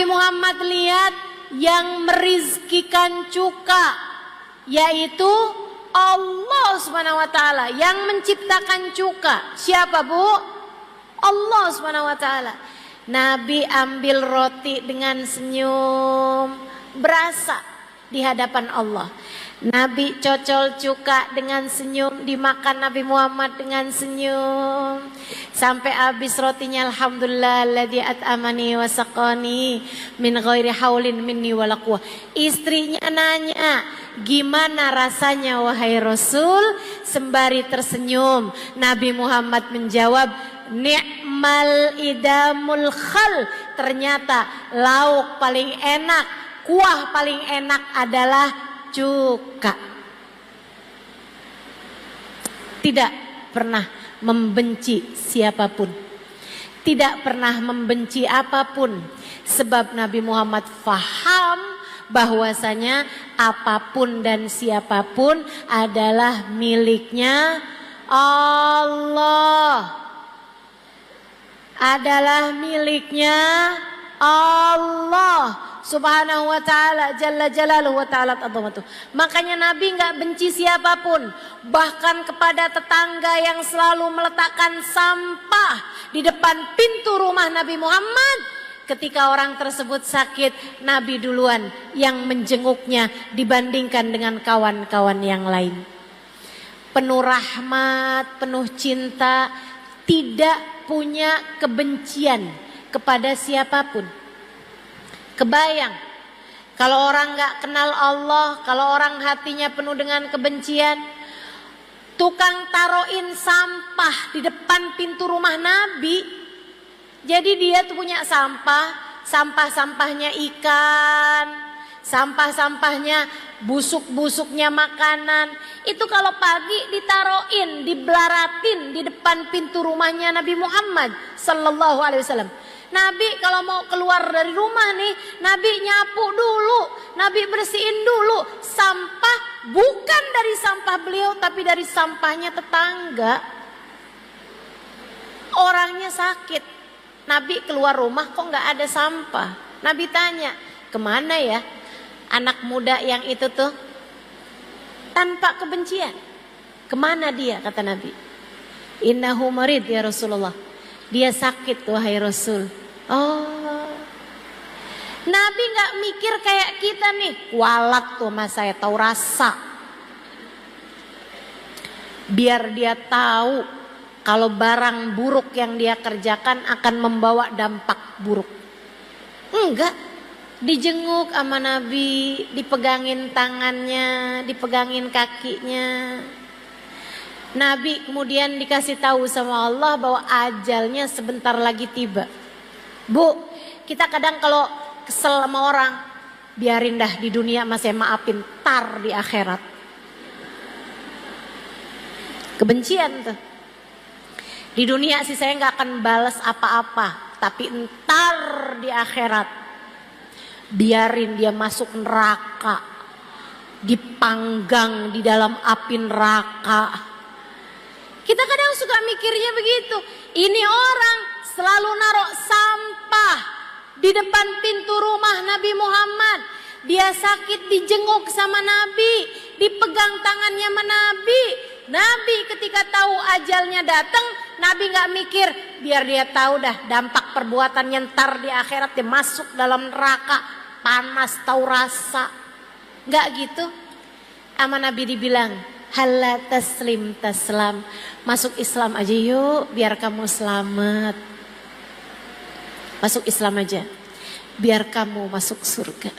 Nabi Muhammad lihat yang merizkikan cuka, yaitu Allah Subhanahu wa taala yang menciptakan cuka. Siapa, Bu? Allah Subhanahu wa taala. Nabi ambil roti dengan senyum, berasa di hadapan Allah. Nabi cocol cuka dengan senyum, dimakan Nabi Muhammad dengan senyum. Sampai habis rotinya, alhamdulillah alladzi at'amani wa saqani min ghairi haulin minni wala quwwah. Istrinya nanya, "Gimana rasanya wahai Rasul?" Sembari tersenyum, Nabi Muhammad menjawab, "Ni'mal idamul khal." Ternyata lauk paling enak, kuah paling enak adalah cuka. Tidak pernah membenci siapapun, tidak pernah membenci apapun, sebab Nabi Muhammad faham bahwasanya apapun dan siapapun adalah miliknya Allah, adalah miliknya Allah Subhanahu wa ta'ala, Jalla Jalaluhu wa ta'ala azamatuh. Makanya Nabi gak benci siapapun, bahkan kepada tetangga yang selalu meletakkan sampah di depan pintu rumah Nabi Muhammad. Ketika orang tersebut sakit, Nabi duluan yang menjenguknya dibandingkan dengan kawan-kawan yang lain. Penuh rahmat, penuh cinta, tidak punya kebencian kepada siapapun. Kebayang kalau orang gak kenal Allah, kalau orang hatinya penuh dengan kebencian, tukang taruhin sampah di depan pintu rumah Nabi. Jadi dia tuh punya sampah, sampah-sampahnya ikan, sampah-sampahnya busuk-busuknya makanan. Itu kalau pagi ditaruhin, dibelaratin di depan pintu rumahnya Nabi Muhammad sallallahu alaihi wasallam. Nabi kalau mau keluar dari rumah nih, Nabi nyapu dulu, Nabi bersihin dulu sampah, bukan dari sampah beliau tapi dari sampahnya tetangga. Orangnya sakit, Nabi keluar rumah kok nggak ada sampah. Nabi tanya, kemana ya anak muda yang itu tuh? Tanpa kebencian, kemana dia? Kata Nabi, innahu marid ya Rasulullah, dia sakit wahai Rasul. Oh, Nabi gak mikir kayak kita nih, kualat tuh mas saya tahu rasa. Biar dia tahu kalau barang buruk yang dia kerjakan akan membawa dampak buruk. Enggak, dijenguk sama Nabi, dipegangin tangannya, dipegangin kakinya. Nabi kemudian dikasih tahu sama Allah bahwa ajalnya sebentar lagi tiba. Bu, kita kadang kalau kesel sama orang, biarin dah di dunia masih maafin, tar di akhirat. Kebencian tuh. Di dunia sih saya gak akan balas apa-apa, tapi entar di akhirat biarin dia masuk neraka, dipanggang di dalam api neraka. Kita kadang suka mikirnya begitu. Ini orang selalu naruh sampah di depan pintu rumah Nabi Muhammad. Dia sakit dijenguk sama Nabi, dipegang tangannya sama Nabi. Nabi ketika tahu ajalnya datang, Nabi gak mikir, biar dia tahu dah dampak perbuatannya ntar di akhirat dia masuk dalam neraka, panas tahu rasa. Gak gitu. Sama Nabi dibilang, Halla taslim taslam, masuk Islam aja yuk biar kamu selamat. Masuk Islam aja biar kamu masuk surga.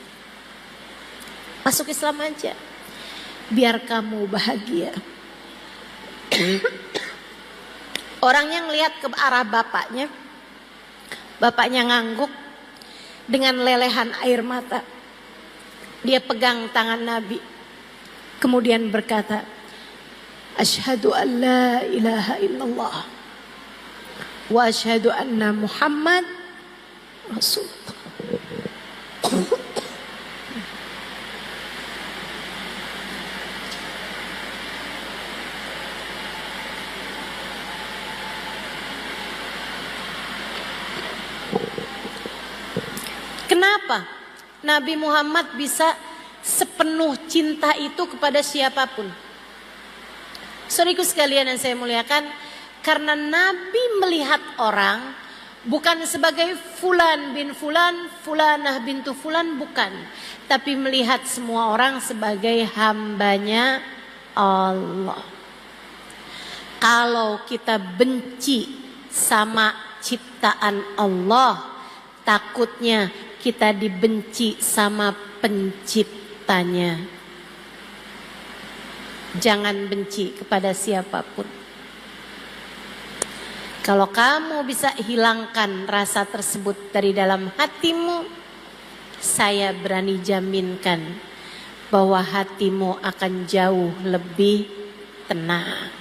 Masuk Islam aja biar kamu bahagia. Orang yang lihat ke arah bapaknya, bapaknya ngangguk dengan lelehan air mata. Dia pegang tangan Nabi, kemudian berkata, Asyhadu an la ilaha illallah wa asyhadu anna Muhammad Rasulullah. Kenapa Nabi Muhammad bisa sepenuh cinta itu kepada siapapun? Saudaraku sekalian yang saya muliakan, karena Nabi melihat orang bukan sebagai fulan bin fulan, fulanah bintu fulan, bukan. Tapi melihat semua orang sebagai hambanya Allah. Kalau kita benci sama ciptaan Allah, takutnya kita dibenci sama penciptanya. Jangan benci kepada siapapun. Kalau kamu bisa hilangkan rasa tersebut dari dalam hatimu, saya berani jaminkan bahwa hatimu akan jauh lebih tenang.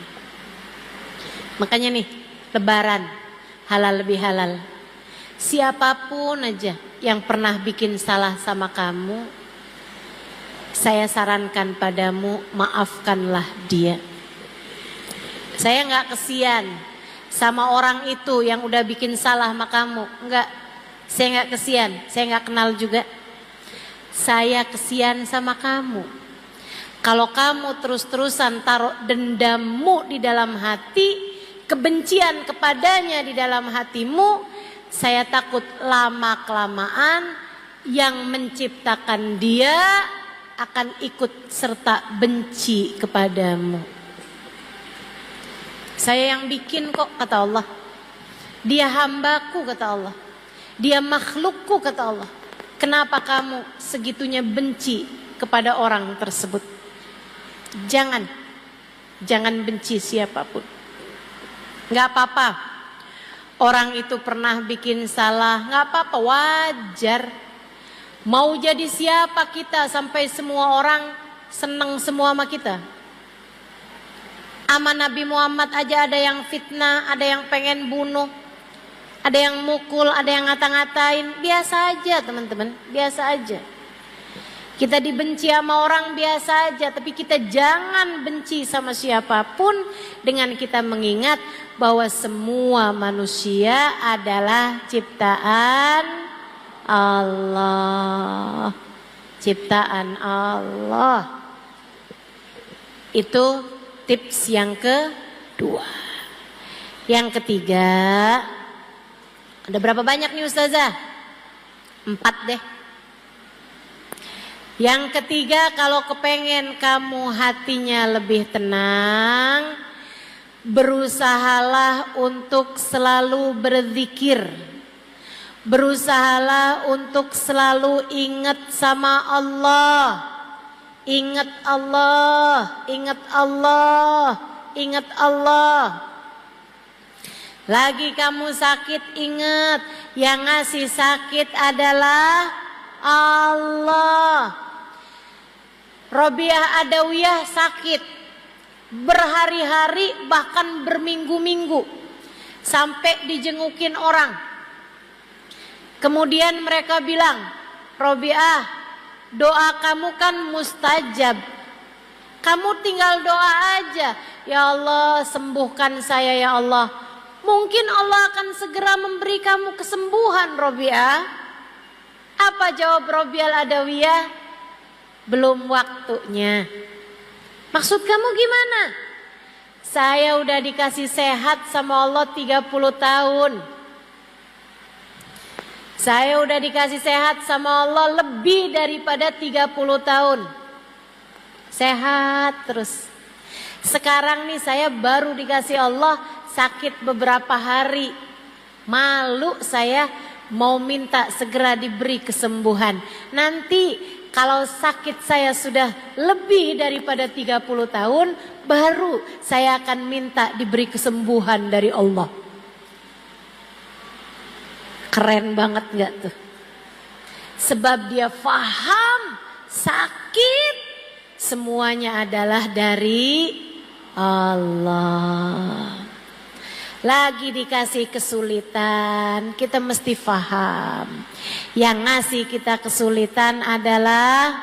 Makanya nih, Lebaran, halal lebih halal. Siapapun aja yang pernah bikin salah sama kamu, saya sarankan padamu, maafkanlah dia. Saya nggak kesian sama orang itu yang udah bikin salah sama kamu. Enggak, saya nggak kesian, saya nggak kenal juga. Saya kesian sama kamu. Kalau kamu terus-terusan taruh dendammu di dalam hati, kebencian kepadanya di dalam hatimu, saya takut lama-kelamaan yang menciptakan dia akan ikut serta benci kepadamu. Saya yang bikin kok, kata Allah. Dia hambaku, kata Allah. Dia makhlukku, kata Allah. Kenapa kamu segitunya benci kepada orang tersebut? Jangan benci siapapun. Gak apa-apa. Orang itu pernah bikin salah, gak apa-apa, wajar. Mau jadi siapa kita sampai semua orang senang semua sama kita? Sama Nabi Muhammad aja ada yang fitnah, ada yang pengen bunuh, ada yang mukul, ada yang ngata-ngatain. Biasa aja teman-teman, biasa aja. Kita dibenci sama orang biasa aja, tapi kita jangan benci sama siapapun dengan kita mengingat bahwa semua manusia adalah ciptaan Allah. Ciptaan Allah. Itu tips yang kedua. Yang ketiga, ada berapa banyak nih Ustazah? 4 deh. Yang ketiga, kalau kepengen kamu hatinya lebih tenang, berusahalah untuk selalu berzikir. Berusahalah untuk selalu ingat sama Allah. Ingat Allah, ingat Allah, ingat Allah. Lagi kamu sakit, ingat yang ngasih sakit adalah Allah. Robiah Adawiyah sakit berhari-hari bahkan berminggu-minggu sampai dijengukin orang. Kemudian mereka bilang, Robiah, doa kamu kan mustajab. Kamu tinggal doa aja. Ya Allah, sembuhkan saya ya Allah. Mungkin Allah akan segera memberi kamu kesembuhan, Robiah. Apa jawab Robiah Adawiyah? Belum waktunya. Maksud kamu gimana? Saya udah dikasih sehat sama Allah 30 tahun. Saya udah dikasih sehat sama Allah lebih daripada 30 tahun. Sehat terus. Sekarang nih saya baru dikasih Allah sakit beberapa hari. Malu saya mau minta segera diberi kesembuhan. Nanti kalau sakit saya sudah lebih daripada 30 tahun, baru saya akan minta diberi kesembuhan dari Allah. Keren banget gak tuh? Sebab dia faham sakit semuanya adalah dari Allah. Lagi dikasih kesulitan, kita mesti faham. Yang ngasih kita kesulitan adalah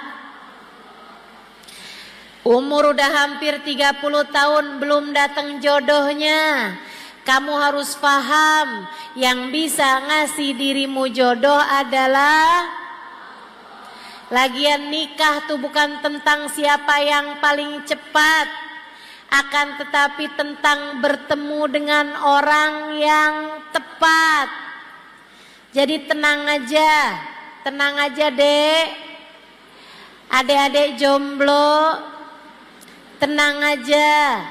umur udah hampir 30 tahun belum datang jodohnya. Kamu harus paham, yang bisa ngasih dirimu jodoh adalah Lagian nikah tuh bukan tentang siapa yang paling cepat, akan tetapi tentang bertemu dengan orang yang tepat. Jadi tenang aja dek, adik-adik jomblo, tenang aja.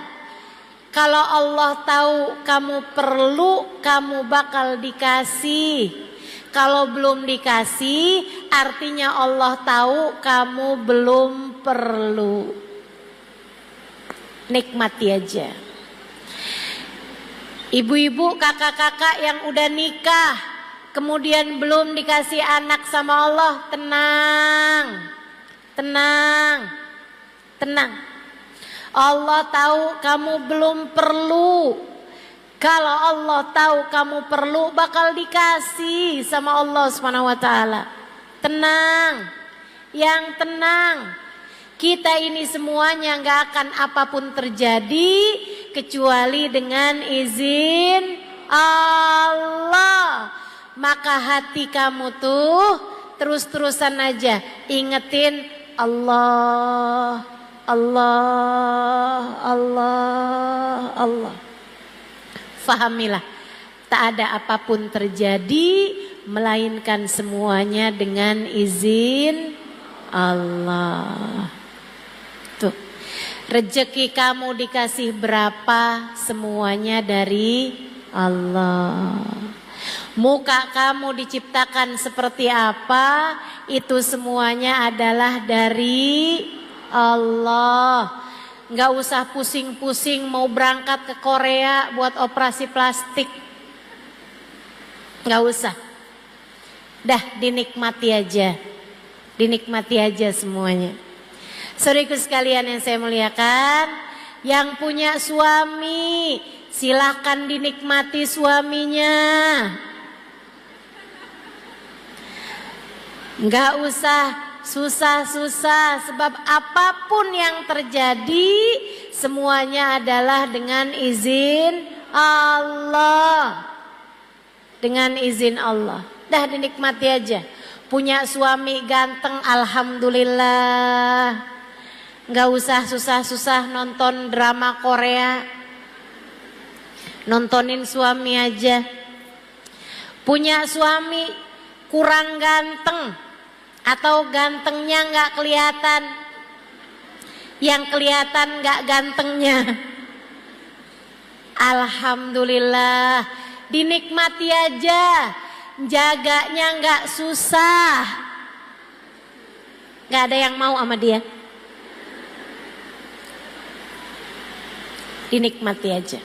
Kalau Allah tahu kamu perlu, kamu bakal dikasih. Kalau belum dikasih, artinya Allah tahu kamu belum perlu. Nikmati aja. Ibu-ibu, kakak-kakak yang udah nikah, kemudian belum dikasih anak sama Allah, tenang. Allah tahu kamu belum perlu. Kalau Allah tahu kamu perlu, bakal dikasih sama Allah SWT. Tenang, yang tenang. Kita ini semuanya gak akan apapun terjadi kecuali dengan izin Allah. Maka hati kamu tuh terus-terusan aja ingetin Allah, Allah, Allah, Allah. Fahamilah, tak ada apapun terjadi melainkan semuanya dengan izin Allah. Tuh, rezeki kamu dikasih berapa, semuanya dari Allah. Muka kamu diciptakan seperti apa, itu semuanya adalah dari Allah. Nggak usah pusing-pusing mau berangkat ke Korea buat operasi plastik. Nggak usah. Dah dinikmati aja semuanya. Saudaraku sekalian yang saya muliakan, yang punya suami silakan dinikmati suaminya. Nggak usah susah-susah, sebab apapun yang terjadi semuanya adalah dengan izin Allah. Dengan izin Allah. Dah dinikmati aja. Punya suami ganteng, alhamdulillah. Nggak usah susah-susah nonton drama Korea. Nontonin suami aja. Punya suami kurang ganteng atau gantengnya nggak kelihatan, yang kelihatan nggak gantengnya, alhamdulillah, dinikmati aja, jaganya nggak susah, nggak ada yang mau sama dia, dinikmati aja.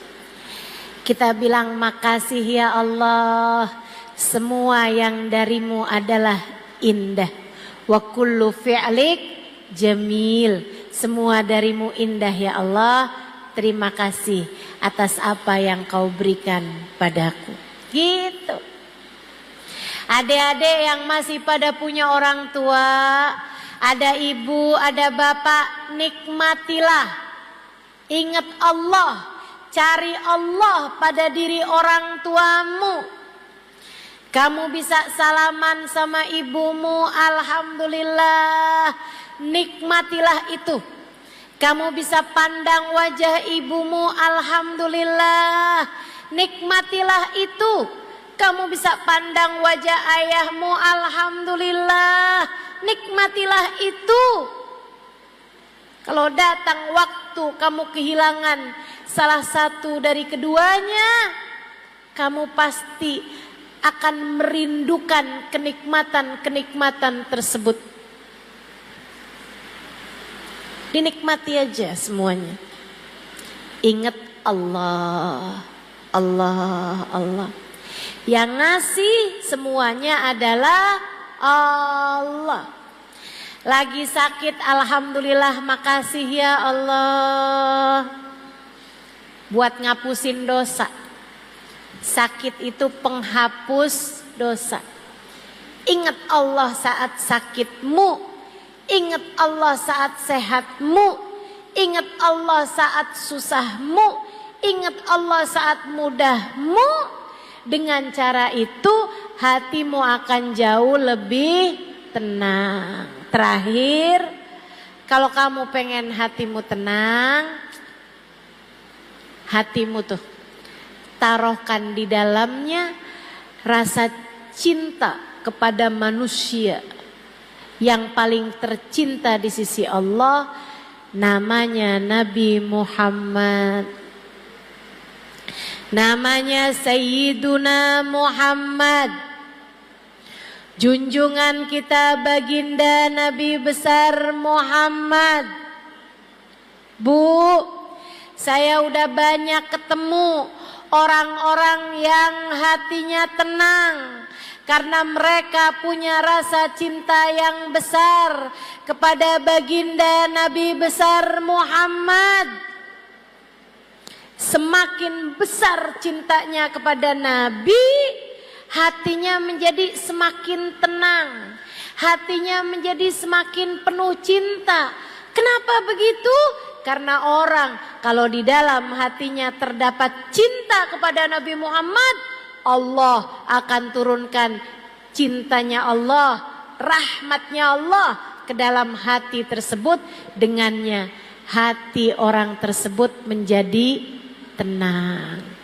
Kita bilang makasih ya Allah, semua yang darimu adalah indah. Wa kullu fi'lik jamil. Semua darimu indah ya Allah. Terima kasih atas apa yang kau berikan padaku. Gitu. Adik-adik yang masih pada punya orang tua, ada ibu, ada bapak, nikmatilah. Ingat Allah, cari Allah pada diri orang tuamu. Kamu bisa salaman sama ibumu, alhamdulillah, nikmatilah itu. Kamu bisa pandang wajah ibumu, alhamdulillah, nikmatilah itu. Kamu bisa pandang wajah ayahmu, alhamdulillah, nikmatilah itu. Kalau datang waktu kamu kehilangan salah satu dari keduanya, kamu pasti akan merindukan kenikmatan-kenikmatan tersebut. Dinikmati aja semuanya. Ingat Allah, Allah, Allah. Yang ngasih semuanya adalah Allah. Lagi sakit, alhamdulillah, makasih ya Allah. Buat ngapusin dosa. Sakit itu penghapus dosa. Ingat Allah saat sakitmu, ingat Allah saat sehatmu, ingat Allah saat susahmu, ingat Allah saat mudahmu. Dengan cara itu hatimu akan jauh lebih tenang. terakhir, kalau kamu pengen hatimu tenang, hatimu tuh taruhkan di dalamnya rasa cinta kepada manusia yang paling tercinta di sisi Allah, namanya Nabi Muhammad, namanya Sayyiduna Muhammad, junjungan kita baginda Nabi besar Muhammad. Bu, saya udah banyak ketemu orang-orang yang hatinya tenang karena mereka punya rasa cinta yang besar kepada baginda Nabi besar Muhammad. Semakin besar cintanya kepada Nabi, hatinya menjadi semakin tenang, hatinya menjadi semakin penuh cinta. Kenapa begitu? Karena orang kalau di dalam hatinya terdapat cinta kepada Nabi Muhammad, Allah akan turunkan cintanya Allah, rahmatnya Allah ke dalam hati tersebut. Dengannya hati orang tersebut menjadi tenang.